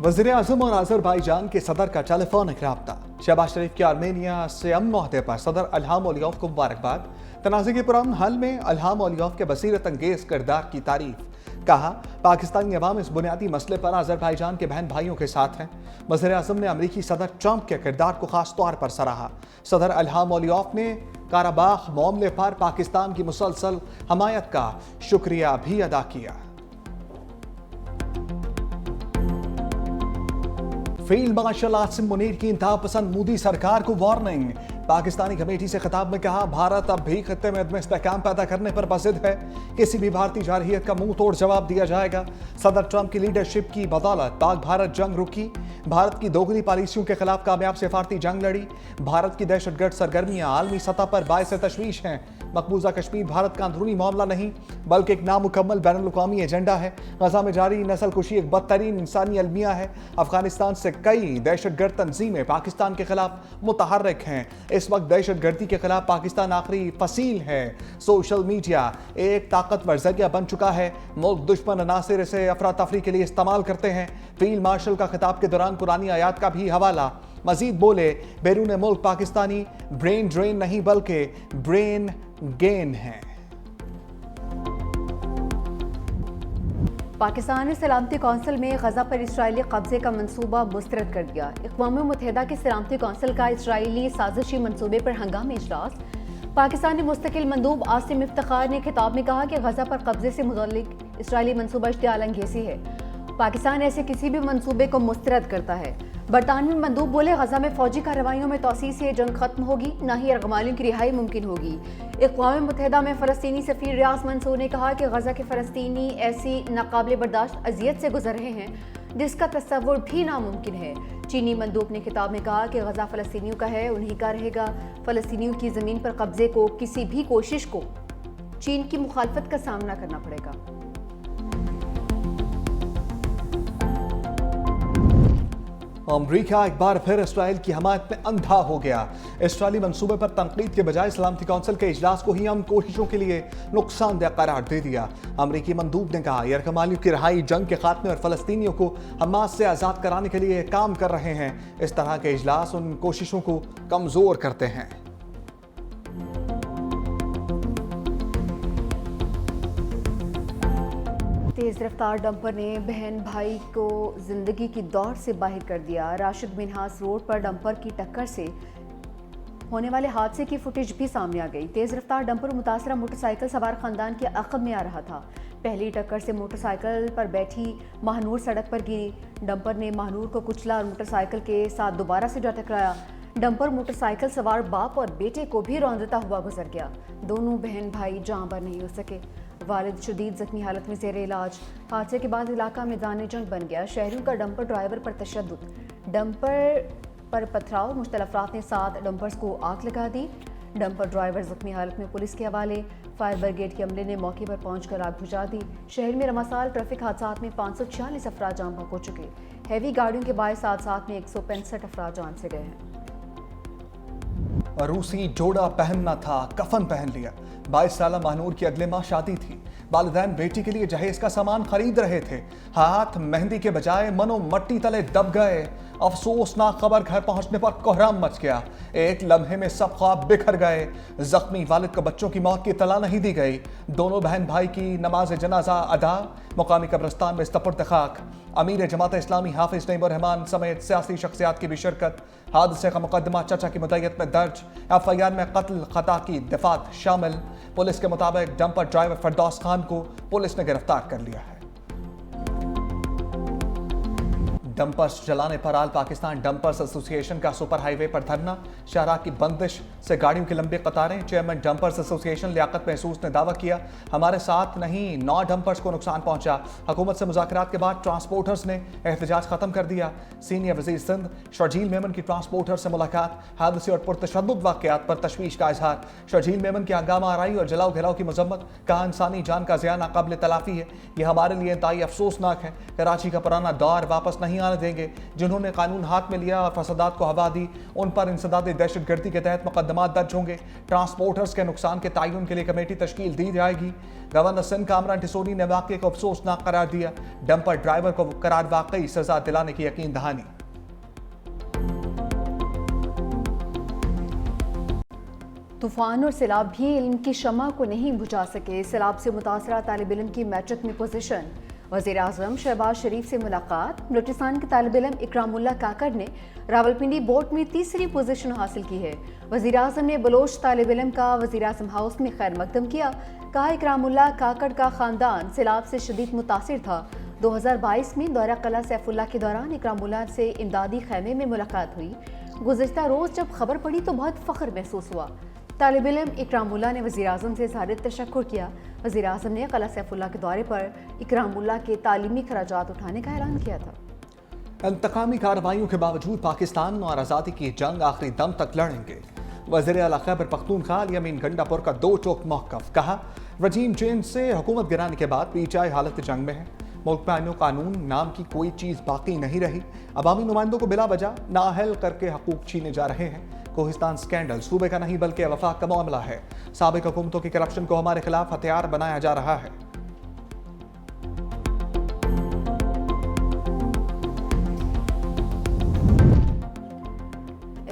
वज़ीर आज़म और अज़रबैजान के सदर का टेलीफोनिक रब्ता। शहबाज शरीफ की आर्मेनिया से अमन मुआहदे पर सदर इल्हाम अलियेव को मुबारकबाद। तनाज़े के पुरअमन हल में इल्हाम अलियेव के बसीरत अंगेज किरदार की तारीफ। कहा, पाकिस्तानी अवाम इस बुनियादी मसले पर अज़रबैजान के बहन भाइयों के साथ हैं। वज़ीर आज़म ने अमरीकी सदर ट्रंप के किरदार को खास तौर पर सराहा। सदर इल्हाम अलियेव ने काराबाख मामले पर पाकिस्तान की मुसलसल हमायत का शुक्रिया भी अदा किया। फील्ड मार्शल आसिम मुनीर की इंतहा पसंद मोदी सरकार को वार्निंग। पाकिस्तानी कमेटी से खिताब में कहा, भारत अब भी खत्ते में अदम इस्तेहकाम पैदा करने पर बज़िद है। किसी भी भारतीय जारहियत का मुंह तोड़ जवाब दिया जाएगा। सदर ट्रंप की लीडरशिप की बदौलत पाक भारत जंग रुकी। भारत की दोगली पॉलिसियों के खिलाफ कामयाब सिफारती जंग लड़ी। भारत की दहशतगर्द सरगर्मियां आलमी सतह पर बायस तशवीश हैं। मकबूजा कश्मीर भारत का अंदरूनी मामला नहीं बल्कि एक नामुकम्मल बैनुल-अक़वामी एजेंडा है। गजा में जारी नस्ल कुशी एक बदतरीन इंसानी अलमिया है। अफगानिस्तान से कई दहशतगर्द तंजीमें पाकिस्तान के खिलाफ मुतहर्रिक हैं। इस वक्त दहशतगर्दी के खिलाफ पाकिस्तान आखिरी फसील है। सोशल मीडिया एक ताकतवर जरिया बन चुका है। मुल्क दुश्मन अनासिर इसे अफरा तफरी के लिए इस्तेमाल करते हैं। फील्ड मार्शल का खिताब के दौरान पुरानी आयात का भी हवाला। मजीद बोले, बैरून मुल्क पाकिस्तानी ब्रेन ड्रेन नहीं बल्कि ब्रेन गेन है। पाकिस्तान ने सलामती कौंसिल में गजा पर इसराइली कब्जे का मंसूबा मुस्तरद कर दिया। अक़वाम मुत्तहिदा की सलामती कौंसिल का इसराइली साजिशी मंसूबे पर हंगामी इजलास। पाकिस्तानी मुस्तकिल मंदूब आसिम इफ्तिखार ने खिताब में कहा कि गजा पर कब्जे से मुतल्लिक इसराइली मंसूबा इश्तिआल अंगेज़ी है। पाकिस्तान ऐसे किसी भी मंसूबे को मुस्तरद करता है। बरतानवी मंदूब बोले, गजा में फौजी कार्रवाइयों में तोसी से जंग खत्म होगी, न ही यरगमालियों की रिहाई मुमकिन होगी। अक़वाम मुत्तहिदा में फ़लस्तीनी सफ़ीर रियाज मंसूर ने कहा कि गजा के फ़लस्तीनी ऐसी नाकाबिल बर्दाश्त अज़ियत से गुजर रहे हैं जिसका तस्वुर भी नामुमकिन है। चीनी मंदूब ने खिताब में कहा कि गजा फ़लस्तीनियों का है, उन्हीं का रहेगा। फ़लस्तीनियों की ज़मीन पर कब्जे को किसी भी कोशिश को चीन की मुखालफत का सामना करना पड़ेगा। अमरीका एक बार फिर इसराइल की हमायत में अंधा हो गया। इसराइली मंसूबे पर तनकीद के बजाय सलामती कौंसिल के इजलास को ही हम कोशिशों के लिए नुकसानदेह करार दे दिया। अमरीकी मंदूब ने कहा, यरगमालियों की रिहाई, जंग के खात्मे और फ़लस्तीनियों को हमास से आज़ाद कराने के लिए काम कर रहे हैं। इस तरह के इजलास उन कोशिशों को कमज़ोर करते हैं। तेज़ रफ्तार डंपर ने बहन भाई को जिंदगी की दौड़ से बाहर कर दिया। राशिद मिन्हास रोड पर डंपर की टक्कर से होने वाले हादसे की फुटेज भी सामने आ गई। तेज़ रफ्तार डंपर मुतासरा मोटरसाइकिल सवार खानदान के अक़ब में आ रहा था। पहली टक्कर से मोटरसाइकिल पर बैठी महानूर सड़क पर गिरी। डंपर ने महानूर को कुचला और मोटरसाइकिल के साथ दोबारा से जा टकराया। डंपर मोटरसाइकिल सवार बाप और बेटे को भी रौंदता हुआ गुजर गया। दोनों बहन भाई जाँ बर नहीं हो सके। वालिद शदीद जख्मी हालत में ज़ेर इलाज। हादसे के बाद इलाका मैदान जंग बन गया। शहरियों का डंपर ड्राइवर पर तशद्दुद। डंपर पर पथराव, मुश्तल अफराद ने 7 डंपर्स को आग लगा दी। डंपर ड्राइवर जख्मी हालत में पुलिस के हवाले। फायर ब्रिगेड के अमले ने मौके पर पहुंचकर आग बुझा दी। शहर में रमासाल ट्रैफिक हादसात में 546 अफराद जान बहक हो चुके। हैवी गाड़ियों के बायस हादसात में 165 अफराद जान से गए हैं। रूसी जोड़ा पहनना था, कफन पहन लिया। 22 साल महानूर की अगले माह शादी थी। वालिदैन बेटी के लिए जहेज का सामान खरीद रहे थे। हाथ मेहंदी के बजाय मनो मट्टी तले दब गए। अफसोसनाक खबर घर पहुंचने पर कोहराम मच गया। एक लम्हे में सब ख्वाब बिखर गए। जख्मी वालिद को बच्चों की मौत की इत्तला नहीं दी गई। दोनों बहन भाई की नमाज जनाजा अदा। मुकामी कब्रिस्तान में इस्तपुर्द खाक। अमीर जमात इस्लामी हाफिज नईमुर रहमान समेत सियासी शख्सियात की भी शिरकत। हादसे का मुकदमा चचा की मुद्दत में दर्ज। FIR में कत्ल खता की दफात शामिल। पुलिस के मुताबिक डंपर ड्राइवर फरदौस खान को पुलिस ने गिरफ्तार कर लिया है। डंपर्स जलाने पर आल पाकिस्तान डंपर्स एसोसिएशन का सुपर हाईवे पर धरना। शाहराह की बंदिश से गाड़ियों की लंबी कतारें। चेयरमैन डंपर्स एसोसिएशन लियाकत महसूस ने दावा किया, हमारे साथ नहीं 9 डंपर्स को नुकसान पहुंचा। हुकूमत से मुज़ाकरात के बाद ट्रांसपोर्टर्स ने एहतजाज खत्म कर दिया। सीनियर वज़ीर सिंध शर्जील मेमन की ट्रांसपोर्टर से मुलाकात। हादसे और पुरतशद्दुद वाक़यात पर तशवीश का इजहार। शर्जील मेमन की हंगामा आराई और जलाओ घिराव की मजम्मत। कहा, इंसानी जान का ज़िया नाकाबिल तलाफ़ी है। यह हमारे लिए इंतहाई अफसोसनाक है। कराची का पुराना दौर वापस नहीं आने देंगे। जिन्होंने कानून हाथ में लिया और फसादात को हवा दी, उन पर इंसदाद दहशत गर्दी के तहत मुकदमात दर्ज होंगे। ट्रांसपोर्टर्स के नुकसान के तयन के लिए कमेटी तश्कील दी जाएगी। गवर्नर सिंध कामरान टिसोनी ने वाक़े को अफसोसनाक करार दिया। डंपर ड्राइवर को करार वाकई सजा दिलाने की यकीन दहानी। तूफान और सैलाब भी इल्म की शम्मा को नहीं बुझा सके। सैलाब से मुतासरा तालिब इल्म की मैट्रिक में पोजीशन। वज़ीर आज़म शहबाज शरीफ से मुलाकात। बलूचिस्तान के तालिब इल्म इकरामुल्लाह काकड़ ने रावलपिंडी बोर्ड में तीसरी पोजीशन हासिल की है। वज़ीर आज़म ने बलोच तालिब इल्म का वज़ीर आज़म हाउस में खैर मकदम किया। कहा, इकरामुल्लाह काकड़ का ख़ानदान सैलाब से शदीद मुतासिर था। 2022 में दौरा क़िला सैफुल्लाह के दौरान इकरामुल्लाह से इमदादी खैमे में मुलाकात हुई। गुज़िश्ता रोज़ जब खबर पड़ी तो बहुत फ़ख्र महसूस हुआ। तालिब इल्म इकरामुल्लाह ने वज़ीर आज़म से इज़हार तशक्कुर किया। वज़ीर आज़म ने क़िला सैफुल्लाह के दौरे पर इकरामुल्लाह के तालीमी खराजात उठाने का ऐलान किया था। इंतकामी कार्रवाइयों के बावजूद पाकिस्तान और आज़ादी की जंग आखिरी दम तक लड़ेंगे। वज़ीर आला खैबर पख्तूनख्वा यामीन गंडापुर का दो टोक मौक़िफ़। कहा, रजीम चेंज से हुकूमत गिराने के बाद पीटीआई हालत जंग में है। मुल्क में आईन कानून नाम की कोई चीज़ बाकी नहीं रही। अवामी नुमाइंदों को बिला वजह नाअहल करके हकूक छीने जा रहे हैं। कोहिस्तान स्कैंडल सूबे का नहीं बल्कि वफाक का मामला है। साबिक हुकूमतों की करप्शन को हमारे खिलाफ हथियार बनाया जा रहा है।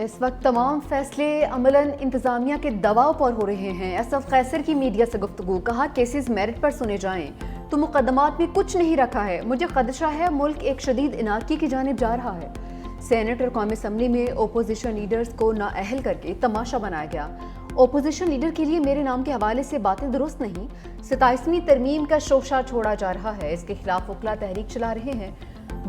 इस वक्त तमाम फैसले अमलन इंतजामिया के दबाव पर हो रहे हैं। असफ कैसर की मीडिया से गुफ्तगू। कहा, केसेस मेरिट पर सुने जाएं तो मुकदमात में कुछ नहीं रखा है। मुझे खदशा है मुल्क एक शदीद इनाकी की जानिब जा रहा है। सेनेट और कौमी असम्बली में ओपोजिशन लीडर्स को नाअहल करके तमाशा बनाया गया। ओपोजिशन लीडर के लिए मेरे नाम के हवाले से बातें दुरुस्त नहीं। 27वीं तरमीम का शोशा छोड़ा जा रहा है। इसके खिलाफ वकला तहरीक चला रहे हैं।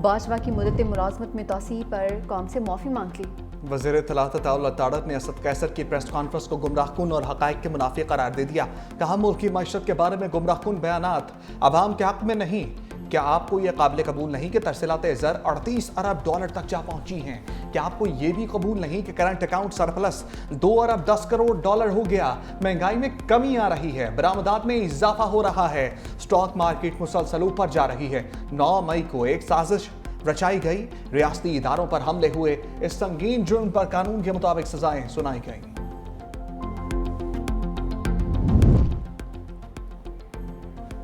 बाजवा की मुद्दत मुलाजमत में तोसी पर कौम से माफ़ी मांग ली। वज़ीर इत्तलात अताउल्लाह ताड़त ने असद कैसर की प्रेस कॉन्फ्रेंस को गुमराहकुन और हक़ाइक़ के मुनाफी करार दे दिया। कहा, मुल्क की मईशत के बारे में गुमराहकुन बयानात अवाम के हक़ में नहीं। क्या आपको ये काबिल कबूल नहीं कि तरसीलात ज़र 38 अरब डॉलर तक जा पहुंची हैं? क्या आपको ये भी कबूल नहीं कि करंट अकाउंट सरप्लस 2 अरब 10 करोड़ डॉलर हो गया? महंगाई में कमी आ रही है, बरामदात में इजाफा हो रहा है, स्टॉक मार्केट मुसलसल ऊपर जा रही है। 9 मई को एक साजिश रचाई गई, रियासती इदारों पर हमले हुए। इस संगीन जुर्म पर कानून के मुताबिक सजाएं सुनाई गई।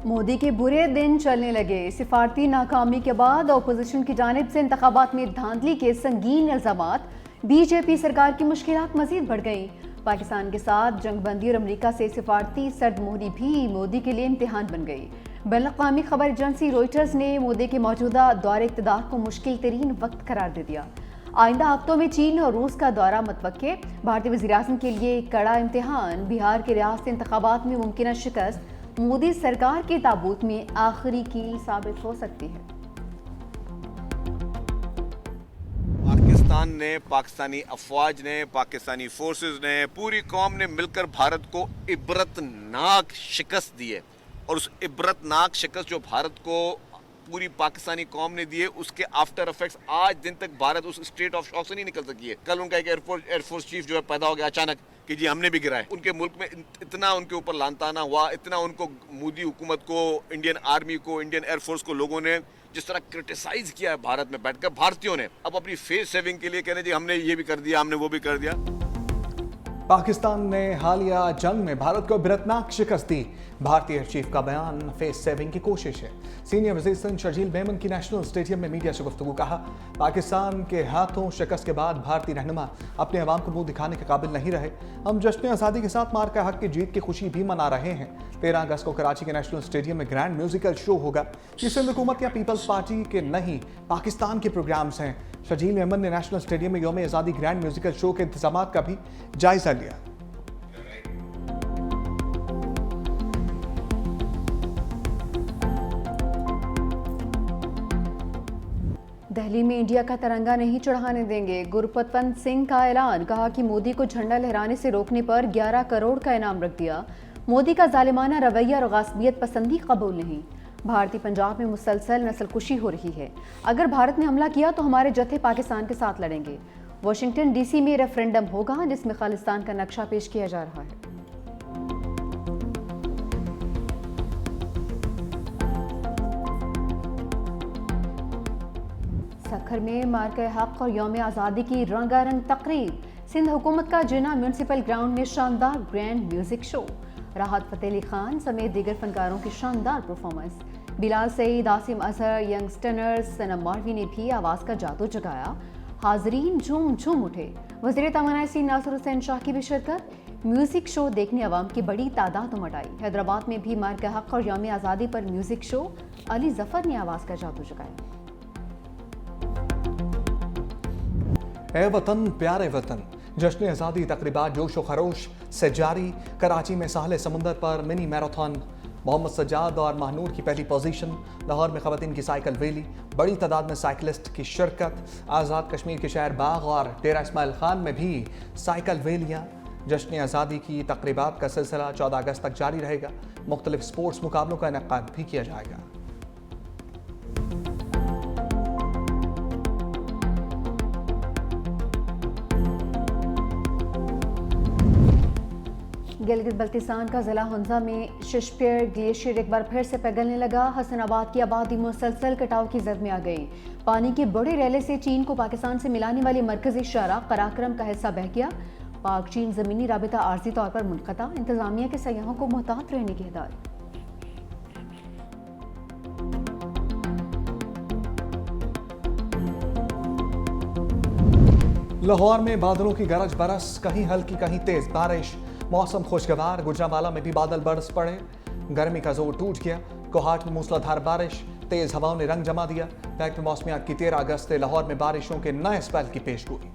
मोदी के बुरे दिन चलने लगे। सिफारती नाकामी के बाद अपोजिशन की जानिब से इंतखाबात में धांधली के संगीन इल्जामात। बीजेपी सरकार की मुश्किलात मजीद बढ़ गईं। पाकिस्तान के साथ जंगबंदी और अमरीका से सिफारती सर्दमोहरी भी मोदी के लिए इम्तिहान बन गई। बैनुल-अक़वामी खबर एजेंसी रॉयटर्स ने मोदी के मौजूदा दौरे इक़्तिदार को मुश्किल तरीन वक्त करार दे दिया। आइंदा हफ्तों में चीन और रूस का दौरा मुतवक्के। भारतीय वज़ीर-ए-आज़म के लिए एक कड़ा इम्तिहान। बिहार के रियासती इंतखाबात में मुमकिन शिकस्त मोदी सरकार के ताबूत में आखिरी कील साबित हो सकती है। पाकिस्तान ने, पाकिस्तानी अफवाज ने, पाकिस्तानी फोर्सेस ने, पूरी कौम ने मिलकर भारत को इबरतनाक शिकस्त दी है। और उस इबरतनाक शिकस्त जो भारत को पूरी पाकिस्तानी कौम ने दी है, उसके आफ्टर इफेक्ट्स आज दिन तक भारत उस स्टेट ऑफ शॉक से नहीं निकल सकी है। कल उनका एक एयरफोर्स चीफ जो है पैदा हो गया अचानक कि जी हमने भी गिराए। उनके मुल्क में इतना उनके ऊपर लानताना हुआ, इतना उनको मोदी हुकूमत को, इंडियन आर्मी को, इंडियन एयरफोर्स को लोगों ने जिस तरह क्रिटिसाइज किया है भारत में बैठकर, भारतीयों ने अब अपनी फेस सेविंग के लिए कहने जी हमने ये भी कर दिया, हमने वो भी कर दिया। पाकिस्तान ने हालिया जंग में भारत को इबरतनाक शिकस्त दी। भारतीय चीफ का बयान फेस सेविंग की कोशिश है। सीनियर वज़ीर सिंध शर्जील मेमन की नेशनल स्टेडियम में मीडिया से गुफ्तगू। कहा, पाकिस्तान के हाथों शिकस्त के बाद भारतीय रहनुमा अपने अवाम को मुंह दिखाने के काबिल नहीं रहे। हम जश्न आज़ादी के साथ मार्का हक की जीत की खुशी भी मना रहे हैं। 13 अगस्त को कराची के नेशनल स्टेडियम में ग्रैंड म्यूजिकल शो होगा। ये सिंध हुकूमत या पीपल्स पार्टी के नहीं, पाकिस्तान के प्रोग्राम्स हैं। शर्जील मेमन ने नेशनल स्टेडियम में यौम आज़ादी ग्रैंड म्यूजिकल शो के इंतजाम का भी जायजा लिया। दिल्ली में इंडिया का तिरंगा नहीं चढ़ाने देंगे। गुरपतवंत सिंह का ऐलान। कहा कि मोदी को झंडा लहराने से रोकने पर 11 करोड़ का इनाम रख दिया। मोदी का जालिमाना रवैया और गासबियत पसंदी कबूल नहीं। भारतीय पंजाब में मुसलसल नस्लकुशी हो रही है। अगर भारत ने हमला किया तो हमारे जत्थे पाकिस्तान के साथ लड़ेंगे। वाशिंगटन डीसी में रेफरेंडम होगा जिसमें खालिस्तान का नक्शा पेश किया जा रहा है। सखर में मार्के हक और यौम आज़ादी की रंगारंग तकरीब। सिंध हुकूमत का जिना म्यूनसिपल ग्राउंड में शानदार ग्रैंड म्यूजिक शो। राहत फ़तेह अली खान समेत दीगर फनकारों की शानदार परफॉर्मेंस। बिलाल सईद, आसिम अजहर, यंगस्टर्स, सनम मारवी ने भी आवाज़ का जादू जगाया। हाजरीन झूम झूम उठे। वज़ीर तवानाई सी नासिर हुसैन शाह की भी शिरकत। म्यूजिक शो देखने अवाम की बड़ी तादाद उमड़ आई। हैदराबाद में भी मार्के हक और यौम आज़ादी पर म्यूजिक शो। अली जफर ने आवाज़ का जादू जगाया। ए वतन प्यारे वतन, जश्न आज़ादी तकरीबात जोश व खरोश से जारी। कराची में साहले समुंदर पर मिनी मैराथन। मोहम्मद सज्जाद और महानूर की पहली पोजीशन। लाहौर में ख़वातीन की साइकिल रैली, बड़ी तादाद में साइकिलिस्ट की शिरकत। आज़ाद कश्मीर के शहर बाग और डेरा इस्माइल खान में भी साइकिल रैलियाँ। जश्न आज़ादी की तकरीबात का सिलसिला 14 अगस्त तक जारी रहेगा। मुख्तलिफ स्पोर्ट्स मुकाबलों का इनेकाद भी किया जाएगा। गिलगित बल्तिस्तान का जिला हुंजा में शिशपेर ग्लेशियर एक बार फिर से पिघलने लगा। हसनाबाद की आबादी मुसलसल कटाव की जद में आ गई। पानी के बड़े रैले से चीन को पाकिस्तान से मिलाने वाली मरकजी शाहराह कराक्रम का हिस्सा बह गया। पाक चीन ज़मीनी राबिता आर्जी तौर पर मुनक़ता। इंतज़ामिया के सयाहों को मुहतात रहने की हिदायत। लाहौर में बादलों की गरज बरस, कहीं हल्की कहीं तेज बारिश। मौसम खुशगवार। गुजरांवाला में भी बादल बरस पड़े। गर्मी का जोर टूट गया। कोहाट में मूसलाधार बारिश, तेज हवाओं ने रंग जमा दिया। महकमे मौसमियात की 13 अगस्त से लाहौर में बारिशों के नए स्पेल की पेशगोई।